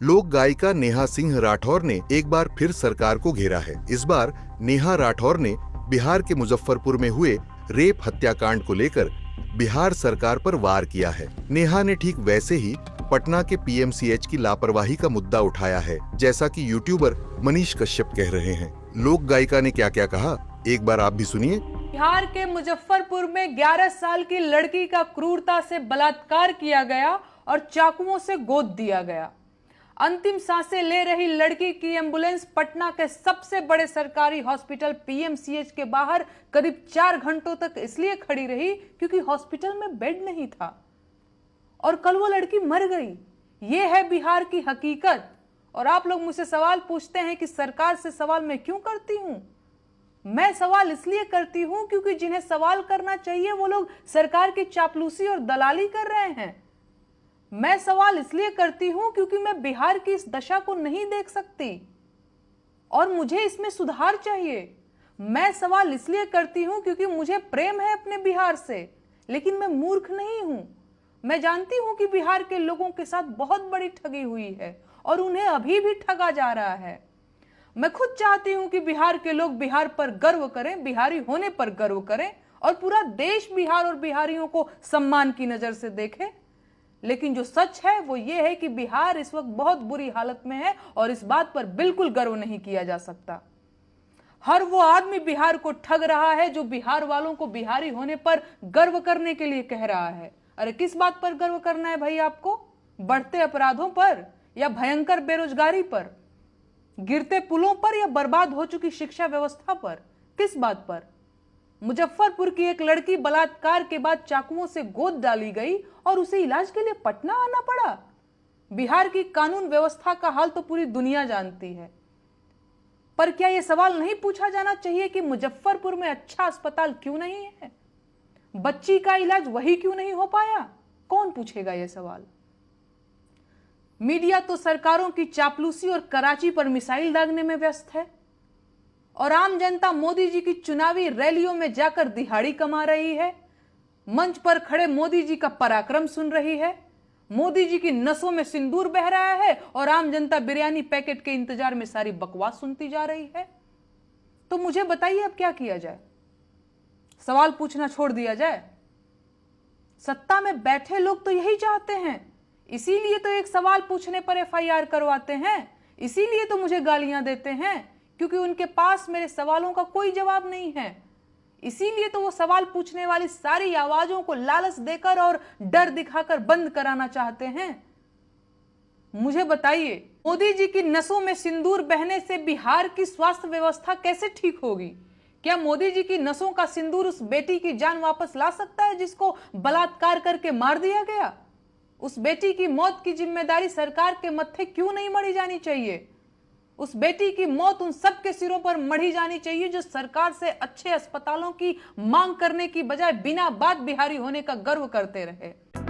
लोक गायिका नेहा सिंह राठौर ने एक बार फिर सरकार को घेरा है। इस बार नेहा राठौर ने बिहार के मुजफ्फरपुर में हुए रेप हत्याकांड को लेकर बिहार सरकार पर वार किया है। नेहा ने ठीक वैसे ही पटना के पीएमसीएच की लापरवाही का मुद्दा उठाया है, जैसा कि यूट्यूबर मनीष कश्यप कह रहे हैं। लोक गायिका ने क्या क्या कहा, एक बार आप भी सुनिए। बिहार के मुजफ्फरपुर में 11 साल की लड़की का क्रूरता से बलात्कार किया गया और चाकुओं से गोद दिया गया। अंतिम सांसें ले रही लड़की की एम्बुलेंस पटना के सबसे बड़े सरकारी हॉस्पिटल पीएमसीएच के बाहर करीब 4 घंटों तक इसलिए खड़ी रही क्योंकि हॉस्पिटल में बेड नहीं था और कल वो लड़की मर गई। ये है बिहार की हकीकत। और आप लोग मुझसे सवाल पूछते हैं कि सरकार से सवाल मैं क्यों करती हूं। मैं सवाल इसलिए करती हूं क्योंकि जिन्हें सवाल करना चाहिए वो लोग सरकार की चापलूसी और दलाली कर रहे हैं। मैं सवाल इसलिए करती हूं क्योंकि मैं बिहार की इस दशा को नहीं देख सकती और मुझे इसमें सुधार चाहिए। मैं सवाल इसलिए करती हूं क्योंकि मुझे प्रेम है अपने बिहार से, लेकिन मैं मूर्ख नहीं हूं। मैं जानती हूं कि बिहार के लोगों के साथ बहुत बड़ी ठगी हुई है और उन्हें अभी भी ठगा जा रहा है। मैं खुद चाहती हूं कि बिहार के लोग बिहार पर गर्व करें, बिहारी होने पर गर्व करें और पूरा देश बिहार और बिहारियों को सम्मान की नजर से देखे। लेकिन जो सच है वो ये है कि बिहार इस वक्त बहुत बुरी हालत में है और इस बात पर बिल्कुल गर्व नहीं किया जा सकता। हर वो आदमी बिहार को ठग रहा है जो बिहार वालों को बिहारी होने पर गर्व करने के लिए कह रहा है। अरे किस बात पर गर्व करना है भाई आपको? बढ़ते अपराधों पर या भयंकर बेरोजगारी पर, गिरते पुलों पर या बर्बाद हो चुकी शिक्षा व्यवस्था पर? किस बात पर? मुजफ्फरपुर की एक लड़की बलात्कार के बाद चाकुओं से गोद डाली गई और उसे इलाज के लिए पटना आना पड़ा। बिहार की कानून व्यवस्था का हाल तो पूरी दुनिया जानती है, पर क्या यह सवाल नहीं पूछा जाना चाहिए कि मुजफ्फरपुर में अच्छा अस्पताल क्यों नहीं है? बच्ची का इलाज वही क्यों नहीं हो पाया? कौन पूछेगा यह सवाल? मीडिया तो सरकारों की चापलूसी और कराची पर मिसाइल दागने में व्यस्त है और आम जनता मोदी जी की चुनावी रैलियों में जाकर दिहाड़ी कमा रही है, मंच पर खड़े मोदी जी का पराक्रम सुन रही है, मोदी जी की नसों में सिंदूर बह रहा है और आम जनता बिरयानी पैकेट के इंतजार में सारी बकवास सुनती जा रही है। तो मुझे बताइए अब क्या किया जाए? सवाल पूछना छोड़ दिया जाए? सत्ता में बैठे लोग तो यही चाहते हैं, इसीलिए तो एक सवाल पूछने पर एफआईआर करवाते हैं, इसीलिए तो मुझे गालियां देते हैं क्योंकि उनके पास मेरे सवालों का कोई जवाब नहीं है। इसीलिए तो वो सवाल पूछने वाली सारी आवाजों को लालच देकर और डर दिखाकर बंद कराना चाहते हैं। मुझे बताइए, मोदी जी की नसों में सिंदूर बहने से बिहार की स्वास्थ्य व्यवस्था कैसे ठीक होगी? क्या मोदी जी की नसों का सिंदूर उस बेटी की जान वापस ला सकता है जिसको बलात्कार करके मार दिया गया? उस बेटी की मौत की जिम्मेदारी सरकार के मत्थे क्यों नहीं मढ़ी जानी चाहिए? उस बेटी की मौत उन सब के सिरों पर मढ़ी जानी चाहिए जो सरकार से अच्छे अस्पतालों की मांग करने की बजाय बिना बात बिहारी होने का गर्व करते रहे।